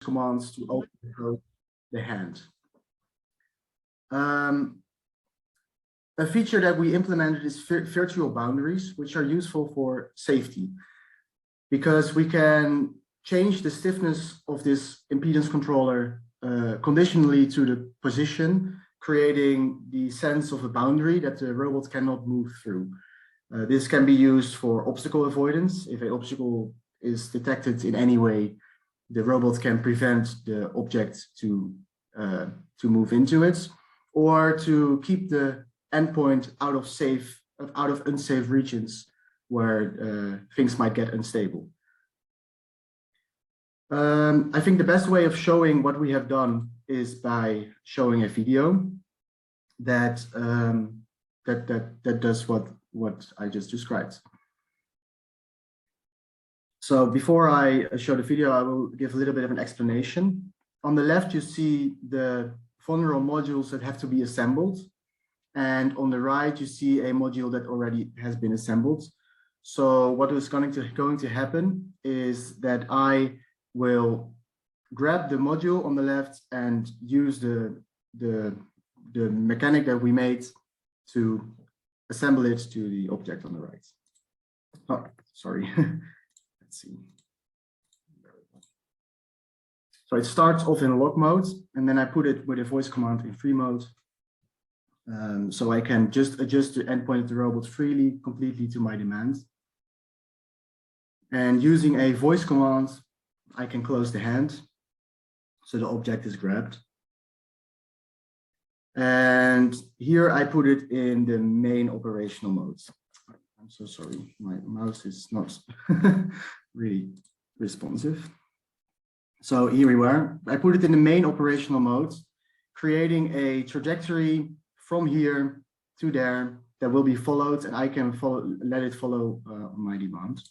commands to open and close the hand. A feature that we implemented is virtual boundaries, which are useful for safety, because we can change the stiffness of this impedance controller conditionally to the position, creating the sense of a boundary that the robot cannot move through. This can be used for obstacle avoidance. If an obstacle is detected in any way, the robot can prevent the object to move into it, or to keep the endpoint out of unsafe regions where things might get unstable. I think the best way of showing what we have done is by showing a video that that does what I just described. So before I show the video, I will give a little bit of an explanation. On the left, you see the vulnerable modules that have to be assembled. And on the right, you see a module that already has been assembled. So what is going to happen is that I will grab the module on the left and use the mechanic that we made to assemble it to the object on the right. Oh, sorry. Let's see. So it starts off in lock mode, and then I put it with a voice command in free mode. So I can just adjust the endpoint of the robot freely, completely to my demand. And using a voice command, I can close the hand, so the object is grabbed. And here I put it in the main operational mode. I'm so sorry, my mouse is not really responsive. So here we were. I put it in the main operational mode, creating a trajectory from here to there that will be followed, and I can let it follow on my demand.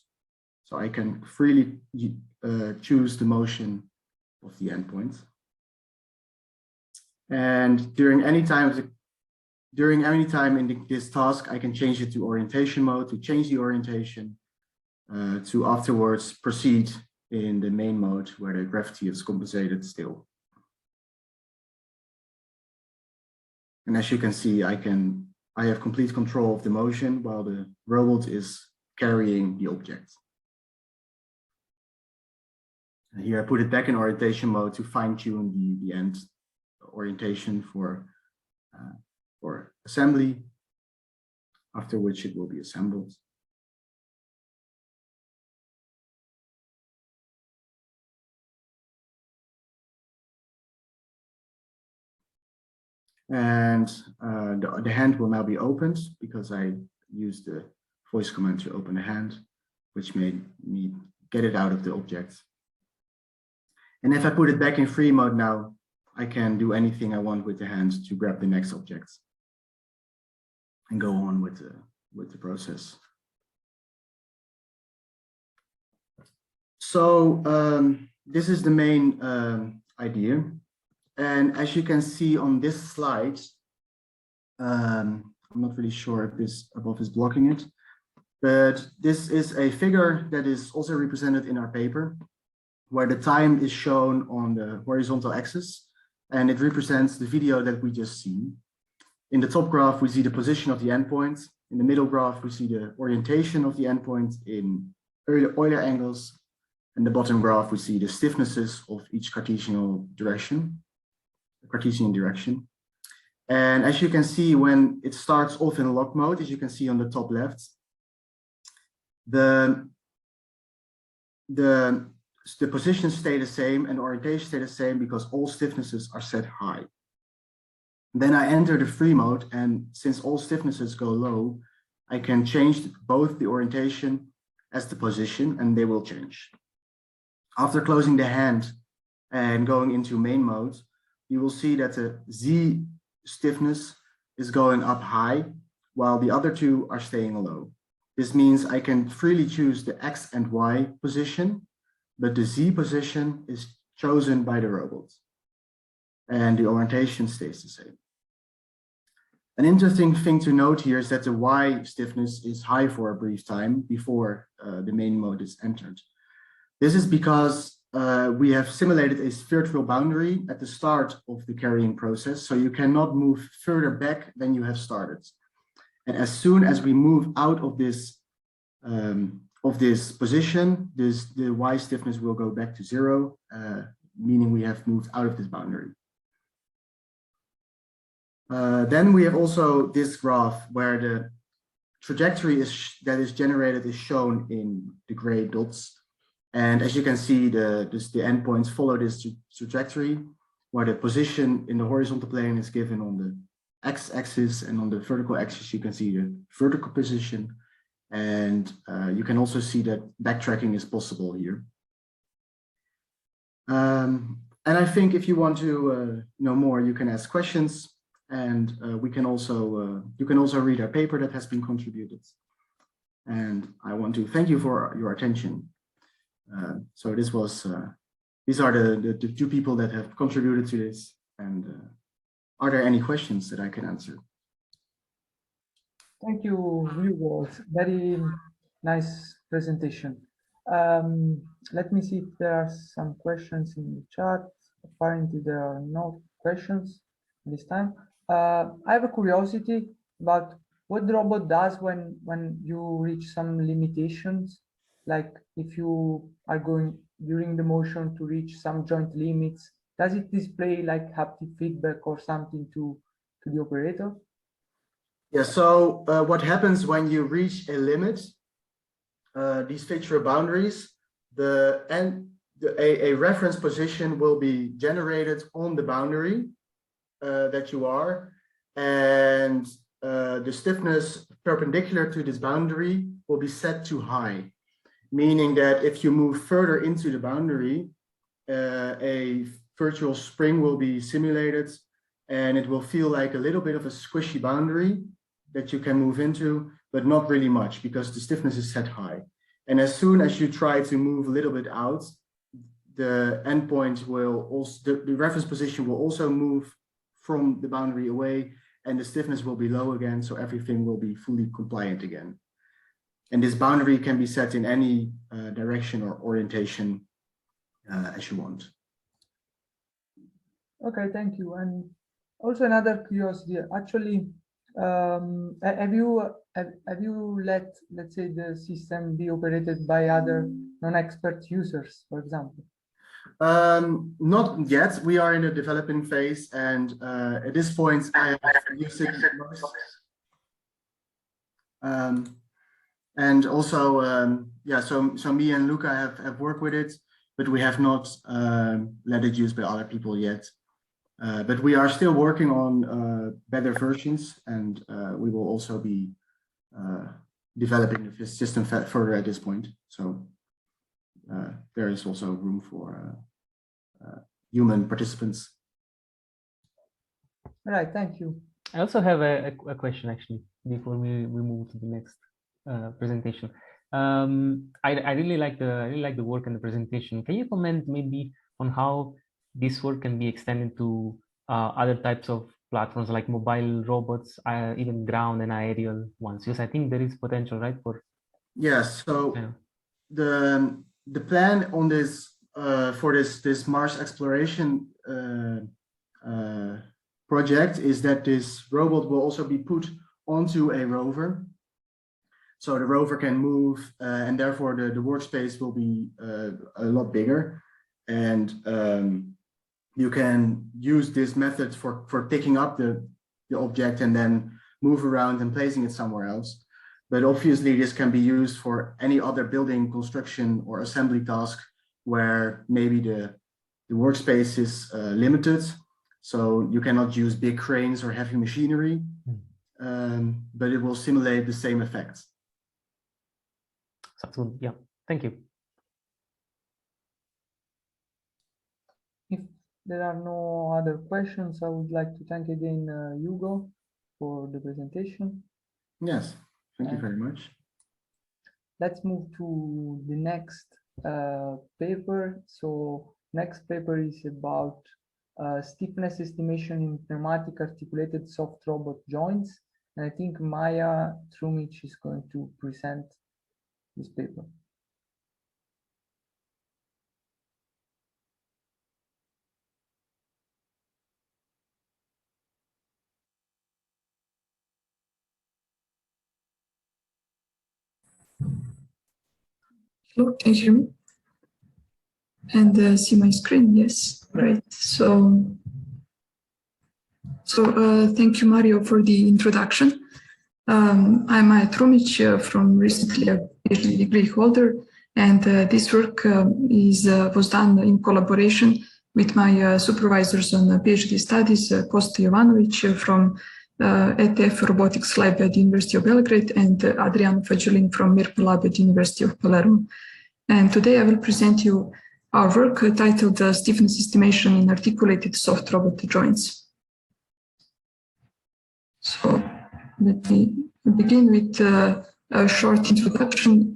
So I can freely choose the motion of the endpoint. And during any time in this task, I can change it to orientation mode to change the orientation, to afterwards proceed in the main mode where the gravity is compensated still. And as you can see, I have complete control of the motion while the robot is carrying the object. And here I put it back in orientation mode to fine-tune the end orientation for assembly, after which it will be assembled. And the hand will now be opened because I used the voice command to open the hand, which made me get it out of the object. And if I put it back in free mode now, I can do anything I want with the hand to grab the next object and go on with the process. So this is the main idea. And as you can see on this slide, I'm not really sure if this above is blocking it, but this is a figure that is also represented in our paper, where the time is shown on the horizontal axis, and it represents the video that we just seen. In the top graph, we see the position of the endpoint. In the middle graph, we see the orientation of the endpoint in Euler angles. In the bottom graph, we see the stiffnesses of each Cartesian direction. And as you can see, when it starts off in lock mode, as you can see on the top left, the positions stay the same and orientation stay the same because all stiffnesses are set high. Then I enter the free mode, and since all stiffnesses go low, I can change both the orientation as the position, and they will change. After closing the hand and going into main mode, you will see that the Z stiffness is going up high, while the other two are staying low. This means I can freely choose the X and Y position, but the Z position is chosen by the robot, and the orientation stays the same. An interesting thing to note here is that the Y stiffness is high for a brief time before the main mode is entered. This is because we have simulated a virtual boundary at the start of the carrying process, so you cannot move further back than you have started. And as soon as we move out of this position, the Y stiffness will go back to 0, meaning we have moved out of this boundary. Then we have also this graph where the trajectory that is generated is shown in the gray dots. And as you can see, the endpoints follow this trajectory, where the position in the horizontal plane is given on the x-axis, and on the vertical axis you can see the vertical position. And you can also see that backtracking is possible here. And I think if you want to know more, you can ask questions, and we can also you can also read our paper that has been contributed. And I want to thank you for your attention. So this was these are the 2 people that have contributed to this. And are there any questions that I can answer? Thank you, Hugo. Very nice presentation. Let me see if there are some questions in the chat. Apparently there are no questions this time. I have a curiosity about what the robot does when you reach some limitations, like if you are going during the motion to reach some joint limits. Does it display like haptic feedback or something to the operator? Yeah, so what happens when you reach a limit, these fixture boundaries, a reference position will be generated on the boundary that you are, and the stiffness perpendicular to this boundary will be set to high, meaning that if you move further into the boundary, a virtual spring will be simulated, and it will feel like a little bit of a squishy boundary that you can move into, but not really much because the stiffness is set high. And as soon as you try to move a little bit out, the endpoint will also, the reference position will also move from the boundary away, and the stiffness will be low again, so everything will be fully compliant again. And this boundary can be set in any direction or orientation as you want. Okay, thank you. And also another curiosity, actually, have you let, let's say, the system be operated by other non-expert users, for example? Not yet. We are in the developing phase, and at this point, I have used it most. And also, yeah, so me and Luca have worked with it, but we have not let it used by other people yet. But we are still working on better versions, and we will also be developing the system further at this point. So there is also room for human participants. All right, thank you. I also have a question actually before we move to the next presentation. I really like the work and the presentation. Can you comment maybe on how this work can be extended to other types of platforms like mobile robots, even ground and aerial ones? Because I think there is potential, right? For yes. So the plan on this for this Mars exploration project is that this robot will also be put onto a rover. So the rover can move, and therefore the workspace will be a lot bigger. And you can use this method for picking up the object and then move around and placing it somewhere else. But obviously this can be used for any other building construction or assembly task where maybe the workspace is limited. So you cannot use big cranes or heavy machinery, but it will simulate the same effects. Sounds good. Yeah, thank you. If there are no other questions, I would like to thank again Hugo for the presentation. Yes, thank you very much. Let's move to the next paper. So next paper is about stiffness estimation in pneumatic articulated soft robot joints. And I think Maya Trumich is going to present this paper. Hello, can you hear me? And see my screen? Yes, great. So thank you, Mario, for the introduction. I'm Maja Trumic, from recently a PhD degree holder, and this work was done in collaboration with my supervisors on PhD studies, Kosta Jovanovic from ETF Robotics Lab at the University of Belgrade, and Adrian Fajulin from MIRP Lab at the University of Palermo. And today I will present you our work titled Stiffness Estimation in Articulated Soft Robot Joints. So let me begin with a short introduction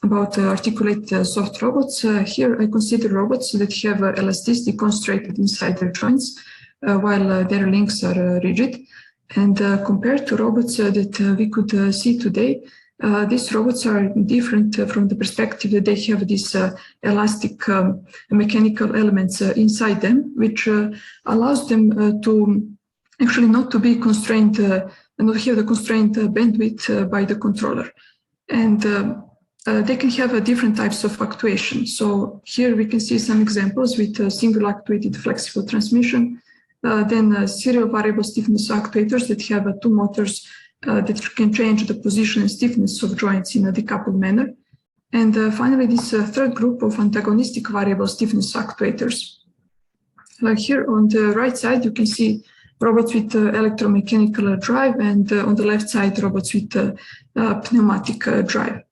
about articulated soft robots. Here I consider robots that have elasticity concentrated inside their joints, while their links are rigid. And compared to robots that we could see today, these robots are different from the perspective that they have these elastic mechanical elements inside them, which allows them to actually not to be constrained, not have the constrained bandwidth by the controller. And they can have different types of actuation. So here we can see some examples with single actuated flexible transmission, then serial variable stiffness actuators that have two motors that can change the position and stiffness of joints in a decoupled manner. And finally, this third group of antagonistic variable stiffness actuators. Here on the right side, you can see robots with electromechanical drive, and on the left side, robots with pneumatic drive.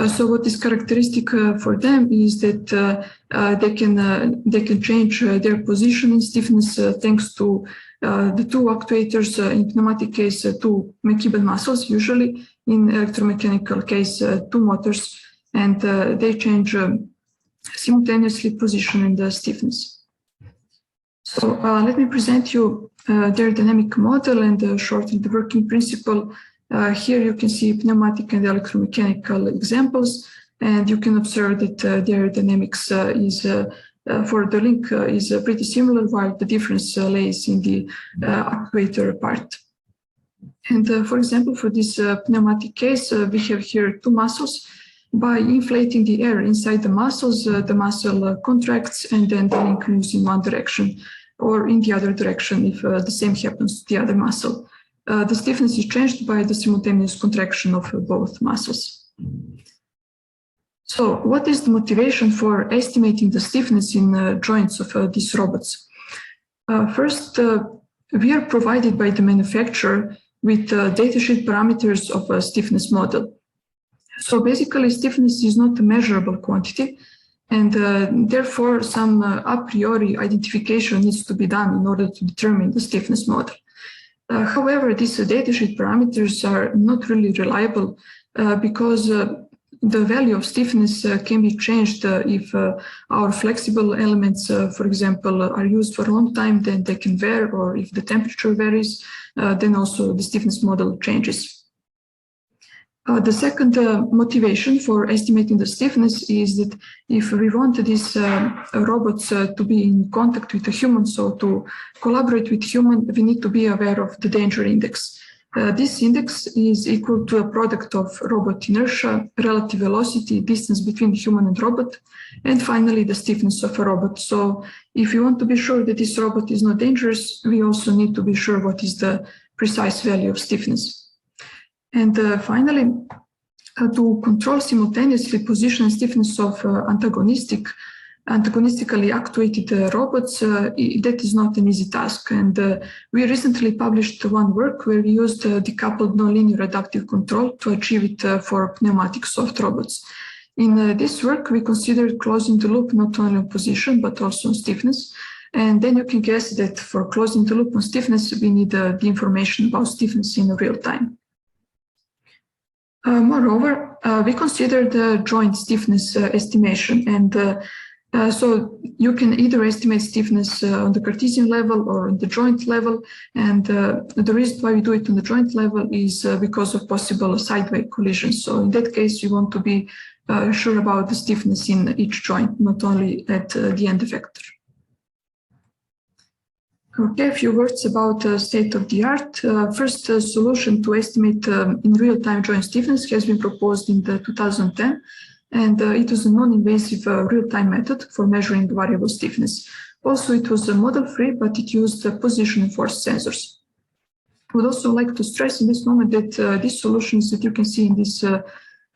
So what is characteristic for them is that they can change their position and stiffness thanks to the two actuators, in pneumatic case, two McKibben muscles, usually in electromechanical case, two motors, and they change simultaneously position and stiffness. So let me present you their dynamic model and shortly the working principle. Here you can see pneumatic and electromechanical examples, and you can observe that their dynamics is for the link is pretty similar, while the difference lays in the actuator part. And for example, for this pneumatic case, we have here two muscles. By inflating the air inside the muscles, the muscle contracts and then the link moves in one direction or in the other direction if the same happens to the other muscle. The stiffness is changed by the simultaneous contraction of both muscles. So what is the motivation for estimating the stiffness in joints of these robots? First, we are provided by the manufacturer with datasheet parameters of a stiffness model. So basically, stiffness is not a measurable quantity, and therefore some a priori identification needs to be done in order to determine the stiffness model. However, these datasheet parameters are not really reliable because the value of stiffness can be changed if our flexible elements, for example, are used for a long time, then they can vary, or if the temperature varies, then also the stiffness model changes. The second motivation for estimating the stiffness is that if we want these robots to be in contact with a human, so to collaborate with human, we need to be aware of the danger index. This index is equal to a product of robot inertia, relative velocity, distance between human and robot, and finally the stiffness of a robot. So if you want to be sure that this robot is not dangerous, we also need to be sure what is the precise value of stiffness. And finally, to control simultaneously position and stiffness of antagonistically actuated robots, that is not an easy task. And we recently published one work where we used decoupled nonlinear adaptive control to achieve it for pneumatic soft robots. In this work, we considered closing the loop not only on position, but also on stiffness. And then you can guess that for closing the loop on stiffness, we need the information about stiffness in real time. Moreover, we considered the joint stiffness estimation, and so you can either estimate stiffness on the Cartesian level or on the joint level, and the reason why we do it on the joint level is because of possible sideway collisions. So in that case, you want to be sure about the stiffness in each joint, not only at the end effector. Okay, a few words about state of the art. First solution to estimate in real-time joint stiffness has been proposed in the 2010, and it was a non-invasive real-time method for measuring variable stiffness. Also, it was model-free, but it used position force sensors. I would also like to stress in this moment that these solutions that you can see in this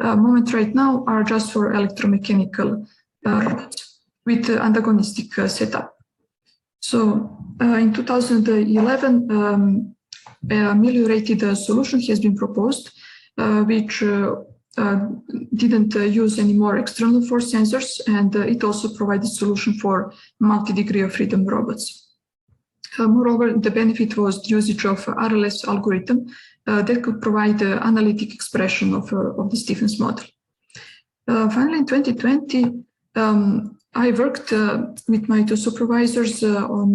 moment right now are just for electromechanical robots with antagonistic setup. So in 2011, a ameliorated solution has been proposed, which didn't use any more external force sensors, and it also provided solution for multi-degree of freedom robots. Moreover, the benefit was the usage of RLS algorithm that could provide analytic expression of the stiffness model. Finally, in 2020, I worked with my two supervisors on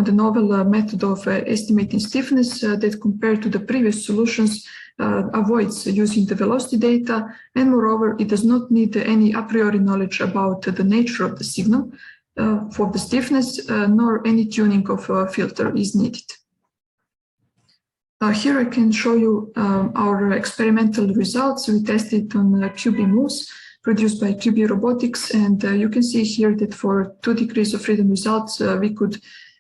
the novel method of estimating stiffness that compared to the previous solutions avoids using the velocity data, and moreover, it does not need any a priori knowledge about the nature of the signal for the stiffness, nor any tuning of a filter is needed. Here I can show you our experimental results. We tested on QB moves produced by QB Robotics, and you can see here that for 2 degrees of freedom results, we could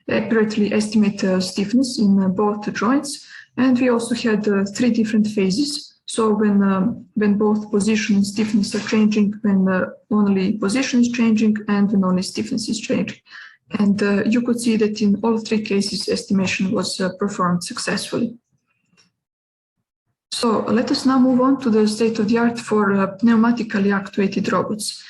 accurately estimate stiffness in both joints, and we also had 3 different phases. So when both position and stiffness are changing, when only position is changing, and when only stiffness is changing. And you could see that in all 3 cases, estimation was performed successfully. So let us now move on to the state-of-the-art for pneumatically actuated robots.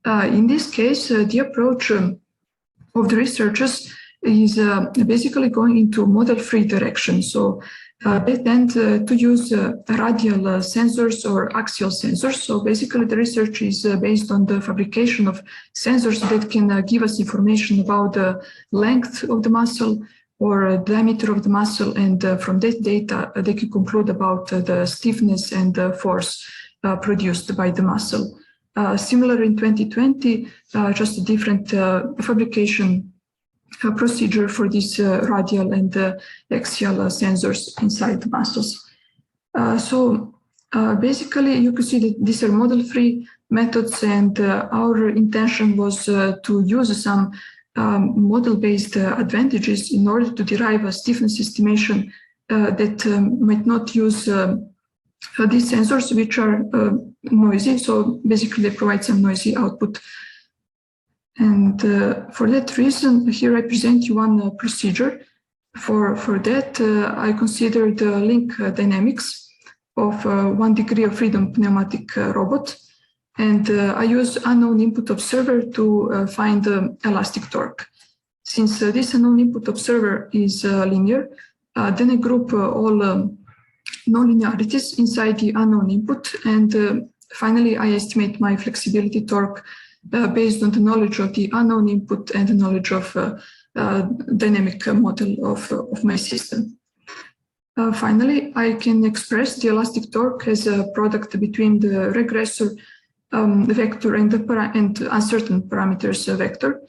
In this case, the approach of the researchers is basically going into model-free direction. So they tend to use radial sensors or axial sensors. So basically the research is based on the fabrication of sensors that can give us information about the length of the muscle or diameter of the muscle, and from that data they can conclude about the stiffness and the force produced by the muscle. Similar in 2020, just a different fabrication procedure for these radial and axial sensors inside the muscles. So basically you can see that these are model-free methods, and our intention was to use some model-based advantages in order to derive a stiffness estimation that might not use these sensors, which are noisy. So basically they provide some noisy output. And for that reason, here I present you one procedure. For that, I consider the link dynamics of 1 degree of freedom pneumatic robot. And I use unknown input observer to find the elastic torque. Since this unknown input observer is linear, then I group all non-linearities inside the unknown input. And finally, I estimate my flexibility torque based on the knowledge of the unknown input and the knowledge of dynamic model of my system. Finally, I can express the elastic torque as a product between the regressor vector and the uncertain parameters vector.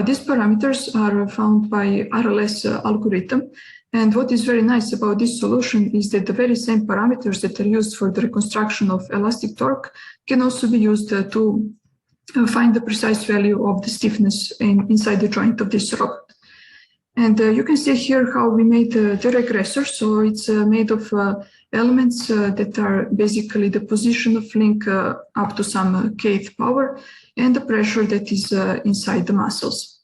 These parameters are found by RLS algorithm. And what is very nice about this solution is that the very same parameters that are used for the reconstruction of elastic torque can also be used to find the precise value of the stiffness inside the joint of this robot. And you can see here how we made the regressor. So it's made of elements that are basically the position of link up to some kth power and the pressure that is inside the muscles.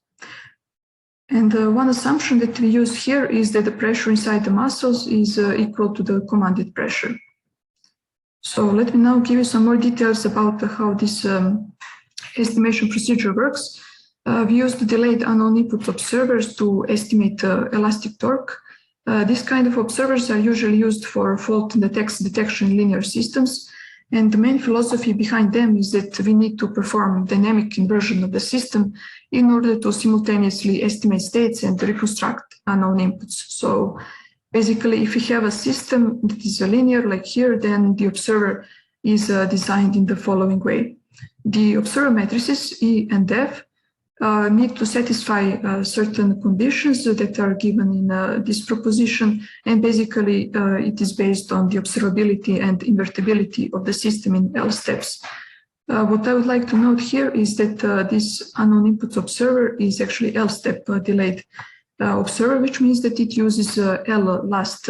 And one assumption that we use here is that the pressure inside the muscles is equal to the commanded pressure. So let me now give you some more details about how this estimation procedure works. We use the delayed unknown input observers to estimate elastic torque. These kind of observers are usually used for fault detection in linear systems. And the main philosophy behind them is that we need to perform dynamic inversion of the system in order to simultaneously estimate states and reconstruct unknown inputs. So basically, if we have a system that is linear like here, then the observer is designed in the following way. The observer matrices E and F need to satisfy certain conditions that are given in this proposition, and basically it is based on the observability and invertibility of the system in L steps. What I would like to note here is that this unknown inputs observer is actually L step delayed observer, which means that it uses L last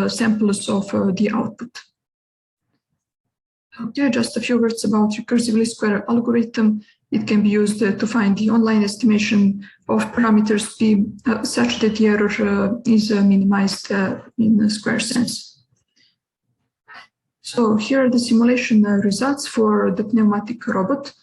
samples of the output. Okay, just a few words about recursive least square algorithm. It can be used to find the online estimation of parameters P such that the error is minimized in a square sense. So here are the simulation results for the pneumatic robot.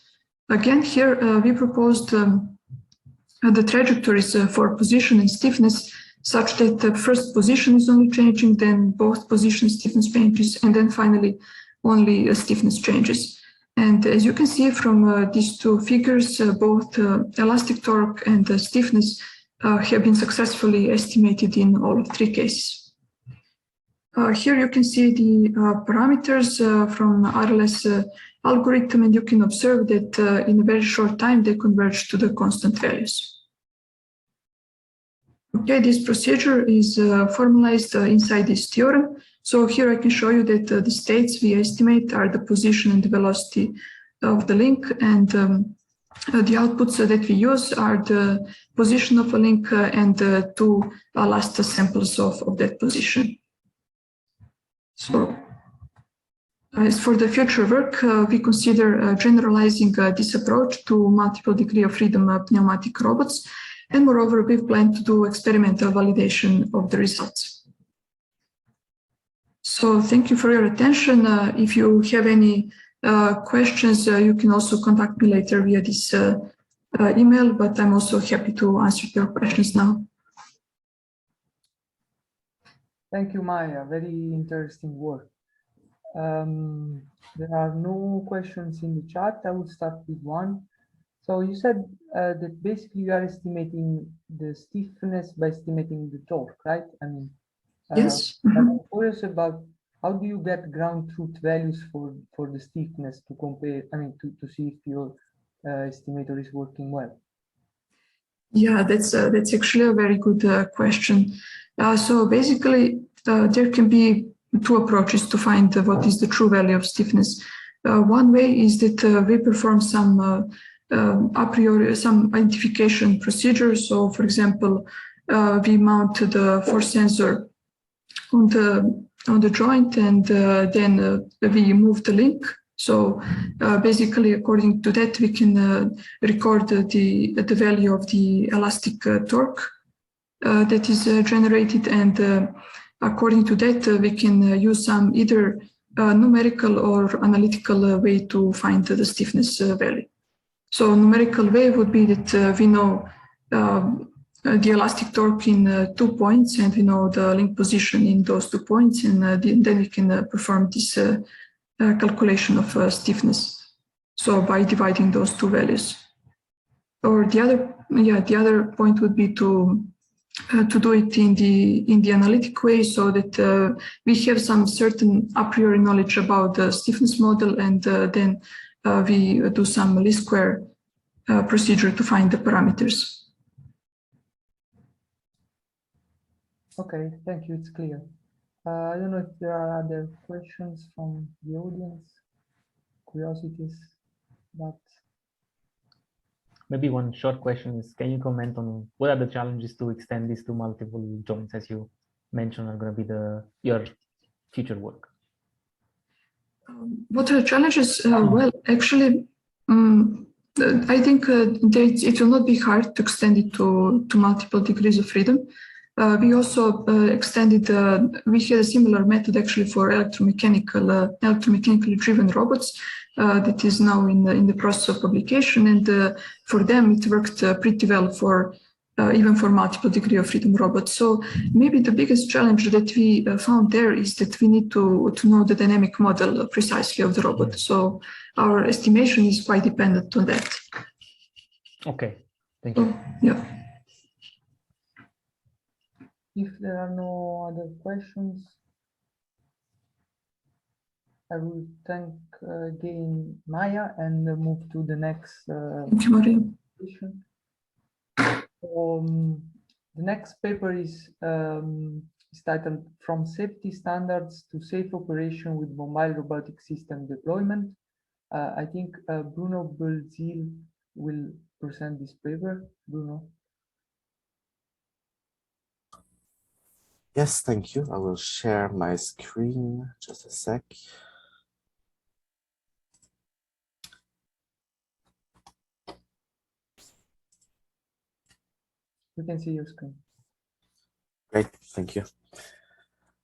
Again, here we proposed the trajectories for position and stiffness such that the first position is only changing, then both position stiffness changes, and then finally only stiffness changes. And as you can see from these two figures, both elastic torque and stiffness have been successfully estimated in all three cases. Here you can see the parameters from RLS algorithm, and you can observe that in a very short time they converge to the constant values. Okay, this procedure is formalized inside this theorem. So here I can show you that the states we estimate are the position and the velocity of the link, and the outputs that we use are the position of a link and the two last samples of that position. So as for the future work, we consider generalizing this approach to multiple degree of freedom pneumatic robots, and moreover, we plan to do experimental validation of the results. So thank you for your attention. If you have any questions, you can also contact me later via this email, but I'm also happy to answer your questions now. Thank you, Maya. Very interesting work. There are no questions in the chat. I will start with one. So you said that basically you are estimating the stiffness by estimating the torque, right? I mean, Yes. I'm curious about how do you get ground truth values for the stiffness to compare, I mean, to see if your estimator is working well? Yeah, that's actually a very good question. So basically, there can be two approaches to find what is the true value of stiffness. One way is that we perform some a priori, some identification procedures. So, for example, we mount the force sensor on the joint, and then we move the link. So basically, according to that, we can record the value of the elastic torque that is generated, and according to that, we can use some either numerical or analytical way to find the stiffness value. So numerical way would be that we know the elastic torque in 2 points, and we know the link position in those 2 points, and then we can perform this calculation of stiffness. So by dividing those two values. Or the other point would be to do it in the analytic way, so that we have some certain a priori knowledge about the stiffness model, and then we do some least square procedure to find the parameters. Okay, thank you. It's clear. I don't know if there are other questions from the audience, curiosities, but maybe one short question is, can you comment on what are the challenges to extend this to multiple joints, as you mentioned are going to be your future work? What are the challenges? Well, actually, I think it will not be hard to extend it to multiple degrees of freedom. We also extended, we had a similar method actually for electromechanically driven robots that is now in the process of publication. And for them, it worked pretty well for even for multiple degree of freedom robots. So maybe the biggest challenge that we found there is that we need to know the dynamic model precisely of the robot. So our estimation is quite dependent on that. Okay, thank you. Yeah. if there are no other questions, I will thank again Maya and move to the next Thank you, Maria. presentation. The next paper is is titled From Safety Standards to Safe Operation with Mobile Robotic System Deployment. I think Bruno Belzil will present this paper. Bruno. Yes, thank you. I will share my screen. Just a sec. You can see your screen. Great, thank you.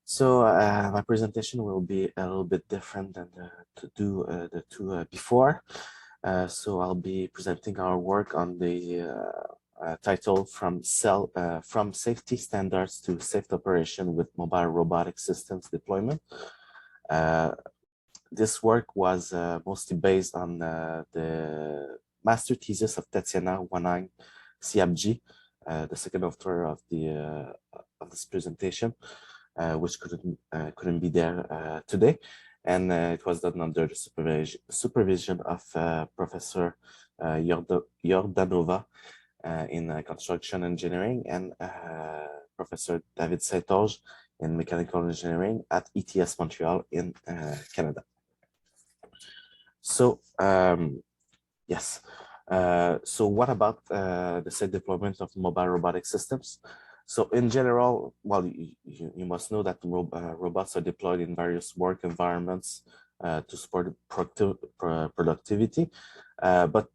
So my presentation will be a little bit different than the two before. So I'll be presenting our work on the title from safety standards to safe operation with mobile robotic systems deployment. This work was mostly based on the master thesis of Tatiana Wanang CFG, the second author of this presentation, which couldn't be there today, and it was done under the supervision of Professor Jordanova in construction engineering and Professor David Saint-Onge in mechanical engineering at ETS Montreal in Canada. So yes, so what about the safe deployment of mobile robotic systems? So in general, well, you must know that robots are deployed in various work environments to support productivity, but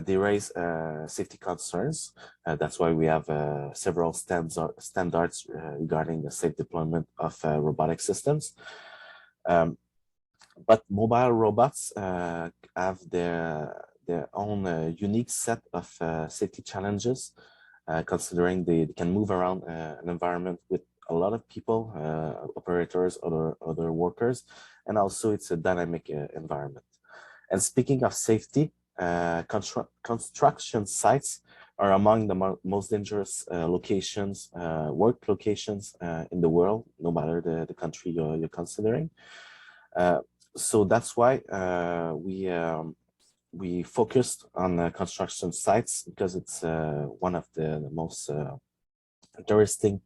they raise safety concerns. That's why we have several standards regarding the safe deployment of robotic systems. But mobile robots have their own unique set of safety challenges, considering they can move around an environment with a lot of people, operators, other workers, and also it's a dynamic environment. And speaking of safety, construction sites are among the most dangerous locations, work locations in the world, no matter the country you're considering. So that's why we focused on construction sites, because it's one of the most interesting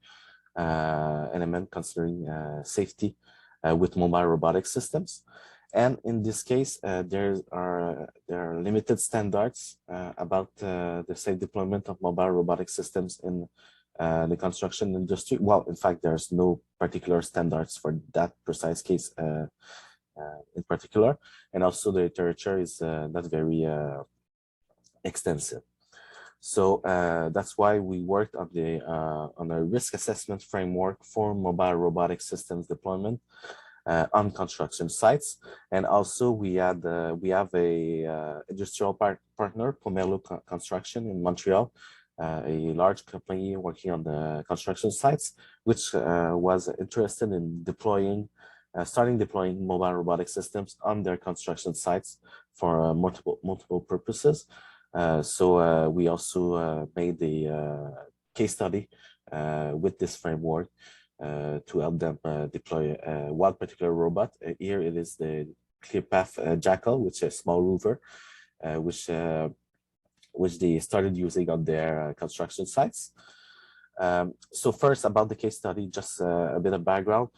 element considering safety with mobile robotic systems. And in this case, there are limited standards about the safe deployment of mobile robotic systems in the construction industry. Well, in fact, there's no particular standards for that precise case in particular, and also the literature is not very extensive. So that's why we worked on a risk assessment framework for mobile robotic systems deployment on construction sites, and also we have a industrial partner, Pomelo Construction in Montreal, a large company working on the construction sites, which was interested in starting deploying mobile robotic systems on their construction sites for multiple purposes. So we also made a case study with this framework to help them deploy one particular robot. Here it is the ClearPath Jackal, which is a small rover, which they started using on their construction sites. So first, about the case study, just a bit of background.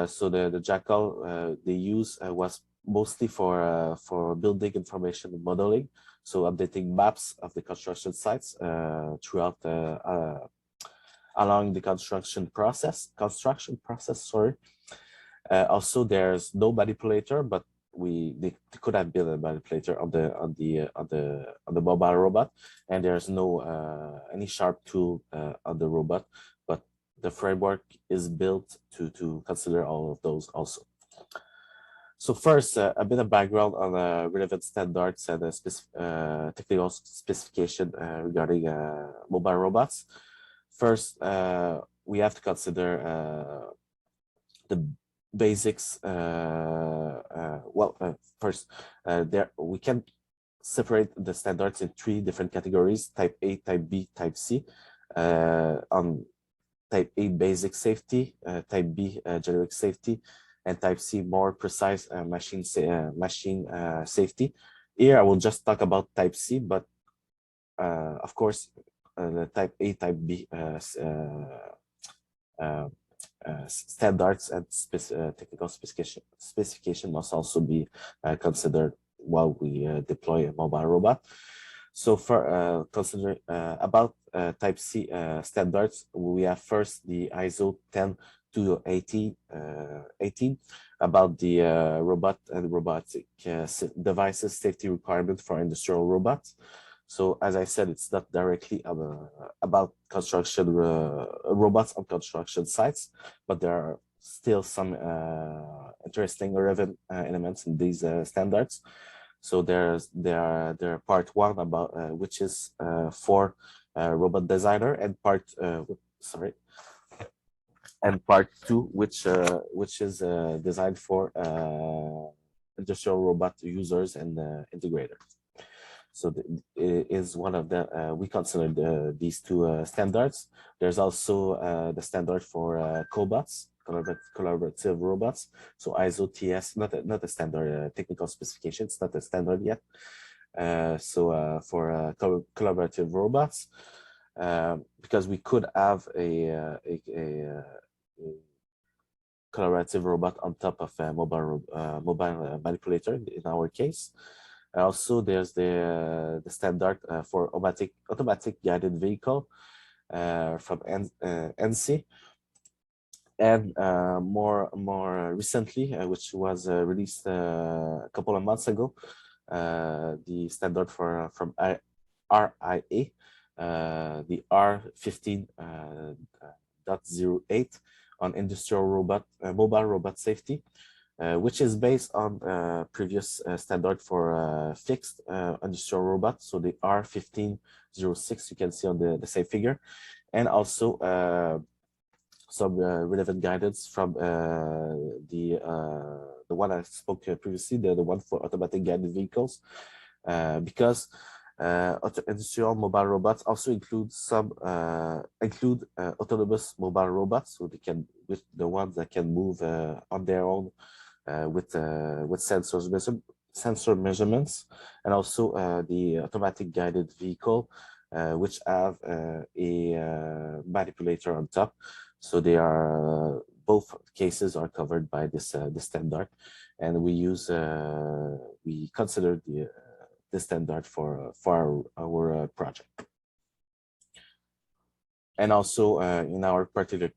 So the Jackal they use was mostly for building information modeling, so updating maps of the construction sites throughout along the construction process. Sorry. Also, there's no manipulator, but they could have built a manipulator on the mobile robot, and there's no any sharp tool on the robot, but the framework is built to consider all of those also. So first, a bit of background on relevant standards and technical specification regarding mobile robots. First, we have to consider the basics. First, we can separate the standards in 3 different categories: Type A, Type B, Type C. On Type A, basic safety; Type B, generic safety; and Type C, more precise machine safety. Here, I will just talk about Type C, but of course, the Type A, Type B standards and technical specification must also be considered while we deploy a mobile robot. So for consider about Type C standards, we have first the ISO 10218 about the robot and robotic devices safety requirement for industrial robots. So as I said, it's not directly about construction robots on construction sites, but there are still some interesting relevant elements in these standards. So there's part one about which is for robot designer, and part part two, which is designed for industrial robot users and integrators. So it is one of the we consider these two standards. There's also the standard for cobots, collaborative robots. So ISO TS, not a standard technical specification. It's not a standard yet. For collaborative robots, because we could have a collaborative robot on top of a mobile manipulator in our case. Also, there's the standard for automatic guided vehicle from ANSI, and more recently, which was released a couple of months ago, the standard from RIA, the R15.08 on industrial mobile robot safety, which is based on previous standard for fixed industrial robots. So the R1506, you can see on the same figure, and also some relevant guidance from the one I spoke previously, the one for automatic guided vehicles, because industrial mobile robots also include autonomous mobile robots, so they can, with the ones that can move on their own with sensor measurements, and also the automatic guided vehicle, which have a manipulator on top. So they are both cases are covered by this standard, and we consider the standard for our project. And also in our particular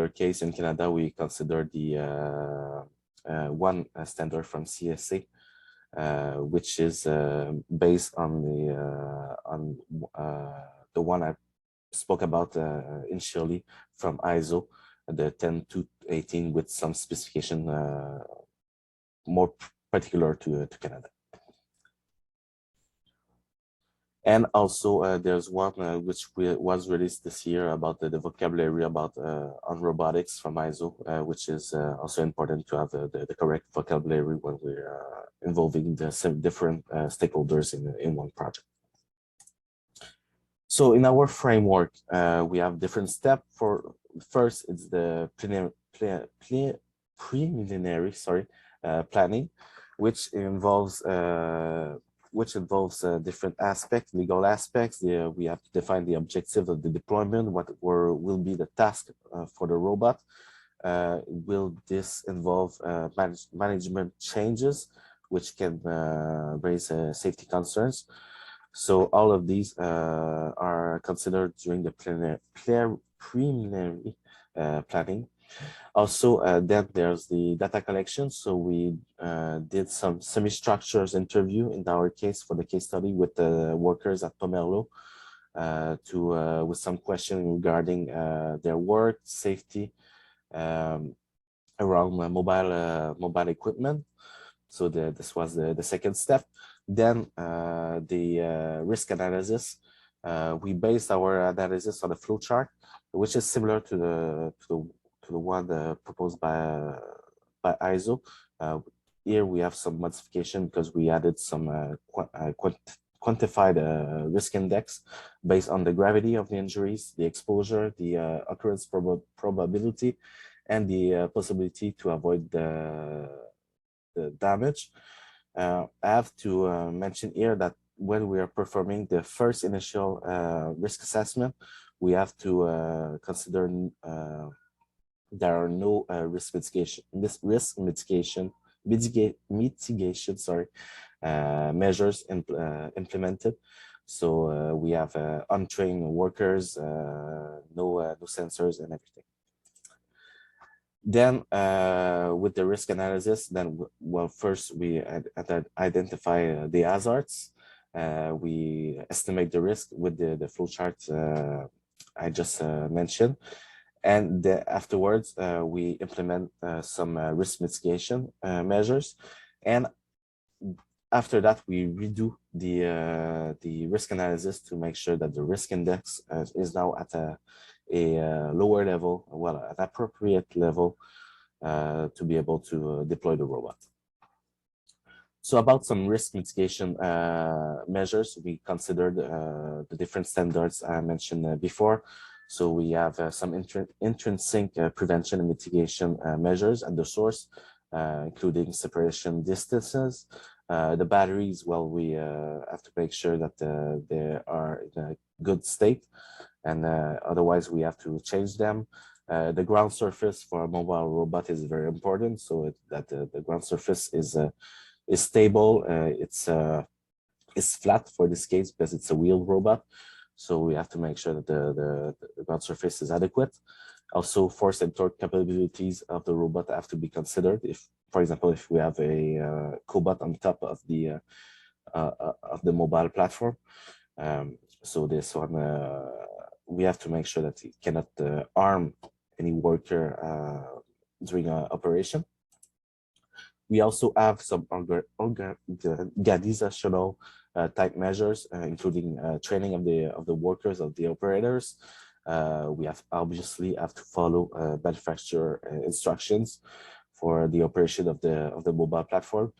case in Canada, we consider the one standard from CSA, which is based on the one I spoke about initially from ISO, the 10218, with some specification more particular to Canada. And also there's one which was released this year about the vocabulary about on robotics from ISO, which is also important to have the correct vocabulary when we're involving the different stakeholders in one project. So in our framework, we have different steps. For first, it's the preliminary planning, which involves different aspects, legal aspects. We have to define the objective of the deployment, what will be the task for the robot. Will this involve management changes, which can raise safety concerns? So all of these are considered during the preliminary planning. Also, then there's the data collection. So we did some semi-structures interview in our case for the case study with the workers at Pomerleau with some questions regarding their work, safety around mobile equipment. So this was the second step. Then the risk analysis. We based our analysis on a flowchart, which is similar to the one proposed by ISO. Here we have some modification because we added some quantified risk index based on the gravity of the injuries, the exposure, the occurrence probability, and the possibility to avoid the damage. I have to mention here that when we are performing the first initial risk assessment, we have to consider there are no risk mitigation measures implemented. So we have untrained workers, no sensors and everything. Then with the risk analysis, then first we identify the hazards. We estimate the risk with the flowchart I just mentioned. And afterwards, we implement some risk mitigation measures. And after that, we redo the risk analysis to make sure that the risk index is now at a lower level, well, an appropriate level to be able to deploy the robot. So about some risk mitigation measures, we considered the different standards I mentioned before. So we have some intrinsic prevention and mitigation measures at the source, including separation distances. The batteries, well, we have to make sure that they are in a good state, and otherwise we have to change them. The ground surface for a mobile robot is very important, so that the ground surface is stable. It's flat for this case because it's a wheeled robot. So we have to make sure that the ground surface is adequate. Also, force and torque capabilities of the robot have to be considered. If, for example, if we have a cobot on top of the mobile platform, so this one we have to make sure that it cannot harm any worker during an operation. We also have some organizational type measures, including training of the workers, of the operators. We obviously have to follow manufacturer instructions for the operation of the mobile platform,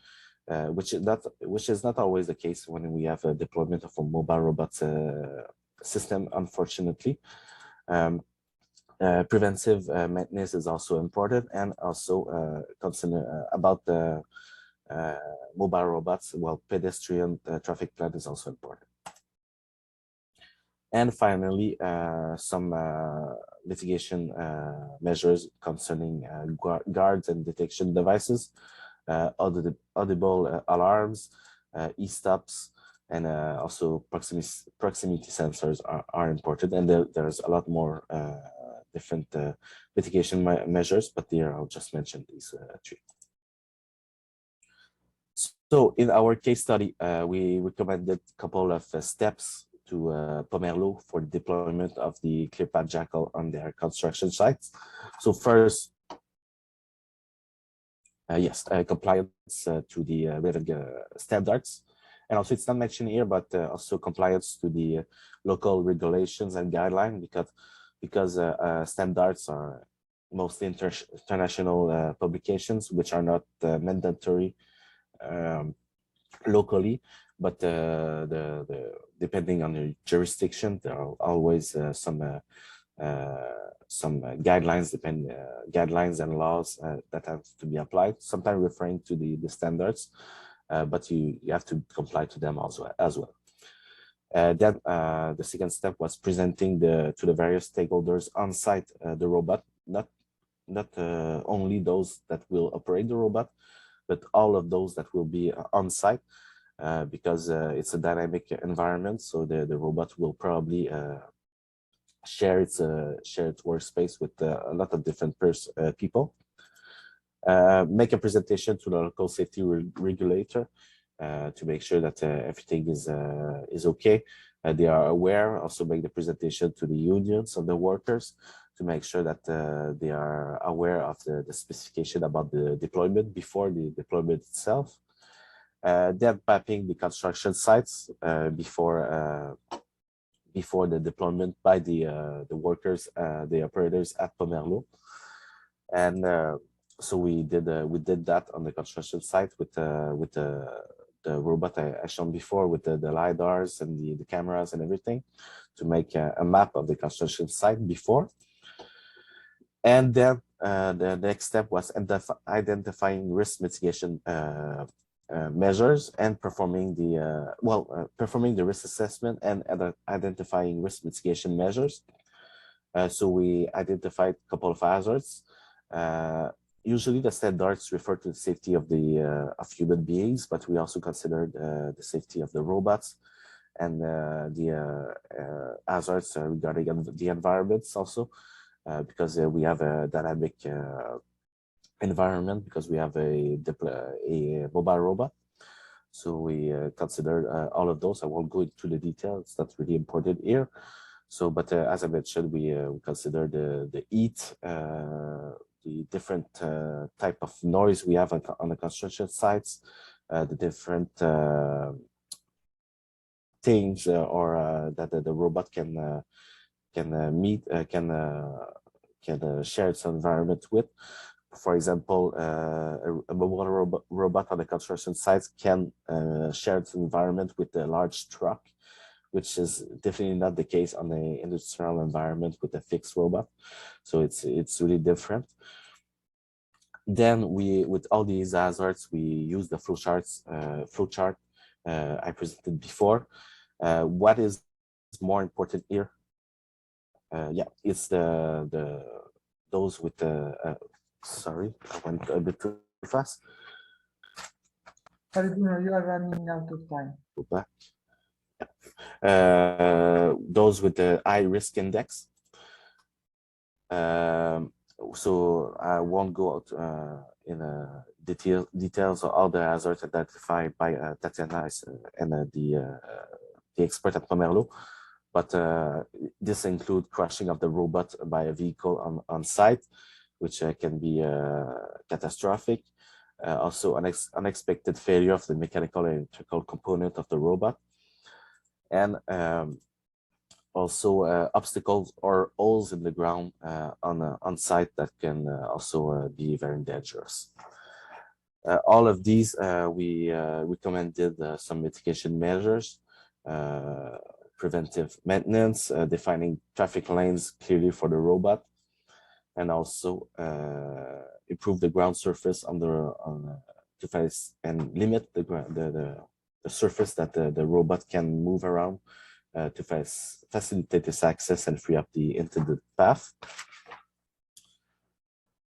which is not always the case when we have a deployment of a mobile robot system, unfortunately. Preventive maintenance is also important, and also consider about the mobile robots. Well, pedestrian traffic plan is also important. And finally, some mitigation measures concerning guards and detection devices, audible alarms, e-stops, and also proximity sensors are important. And there's a lot more different mitigation measures, but here I'll just mention these three. So in our case study, we recommended a couple of steps to Pomerleau for the deployment of the ClearPath Jackal on their construction sites. So first, yes, compliance to the relevant standards. And also it's not mentioned here, but also compliance to the local regulations and guidelines, because standards are mostly international publications, which are not mandatory locally, but depending on the jurisdiction, there are always some guidelines, guidelines and laws that have to be applied, sometimes referring to the standards, but you have to comply to them also as well. Then the second step was presenting to the various stakeholders on site the robot, not only those that will operate the robot, but all of those that will be on site, because it's a dynamic environment. So the robot will probably share its workspace with a lot of different people. Make a presentation to the local safety regulator to make sure that everything is okay. They are aware. Also make the presentation to the unions of the workers to make sure that they are aware of the specification about the deployment before the deployment itself. Then mapping the construction sites before the deployment by the workers, the operators at Pomerleau. And so we did that on the construction site with the robot I shown before, with the LiDARs and the cameras and everything, to make a map of the construction site before. And then the next step was identifying risk mitigation measures and performing the risk assessment and identifying risk mitigation measures. So we identified a couple of hazards. Usually the standards refer to the safety of of human beings, but we also consider the safety of the robots and the hazards regarding the environments also, because we have a dynamic environment, because we have a mobile robot. So we consider all of those. I won't go into the details. That's really important here. So, but as I mentioned, we consider the heat, the different type of noise we have on the construction sites, the different things that the robot can share its environment with. For example, a mobile robot on the construction sites can share its environment with a large truck, which is definitely not the case on the industrial environment with a fixed robot. So it's really different. Then with all these hazards, we use the flowchart I presented before. What is more important here? Yeah, it's those with the sorry, I went a bit too fast. Sorry, Bruno, you are running out of time. Go back. Those with the high risk index. So I won't go out in details of all the hazards identified by Tatiana and the expert at Pomerleau, but this includes crashing of the robot by a vehicle on site, which can be catastrophic. Also, unexpected failure of the mechanical and electrical component of the robot, and also obstacles or holes in the ground on site that can also be very dangerous. All of these, we recommended some mitigation measures, preventive maintenance, defining traffic lanes clearly for the robot, and also improve the ground surface to face and limit the surface that the robot can move around to facilitate this access and free up the intended path.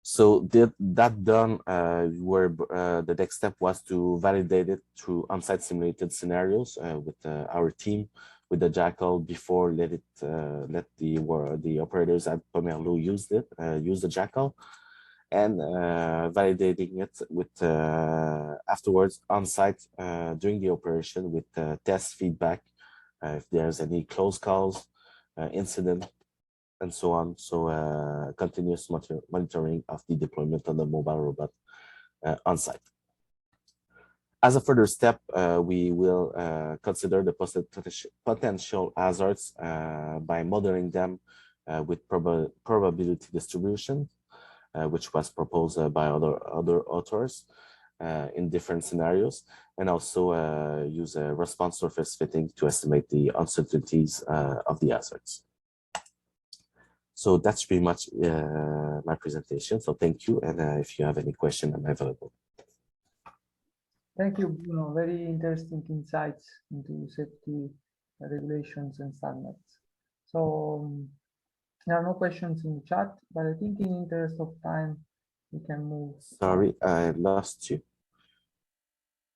So that done, the next step was to validate it through on-site simulated scenarios with our team, with the Jackal, before let the operators at Pomerleau use the Jackal, and validating it with afterwards on-site during the operation with test feedback, if there's any close calls, incident, and so on. So continuous monitoring of the deployment of the mobile robot on site. As a further step, we will consider the potential hazards by modeling them with probability distribution, which was proposed by other authors in different scenarios, and also use a response surface fitting to estimate the uncertainties of the hazards. So that's pretty much my presentation. So thank you. And if you have any question, I'm available. Thank you, Bruno. Very interesting insights into safety regulations and standards. So there are no questions in the chat, but I think in interest of time, we can move. Sorry, I lost you.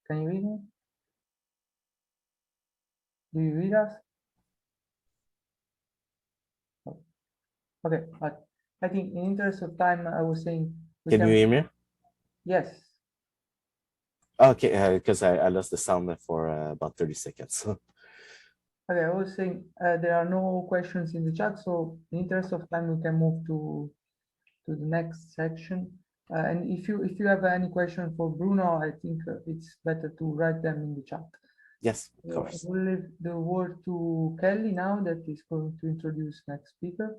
Can you read me? Do you read us? Okay, but I think in interest of time, I was saying. Can you hear me? Yes. Okay, because I lost the sound for about 30 seconds. Okay, I was saying there are no questions in the chat, so in interest of time, we can move to the next section. And if you have any question for Bruno, I think it's better to write them in the chat. Yes, of course. We'll leave the word to Kelly now, that is going to introduce next speaker.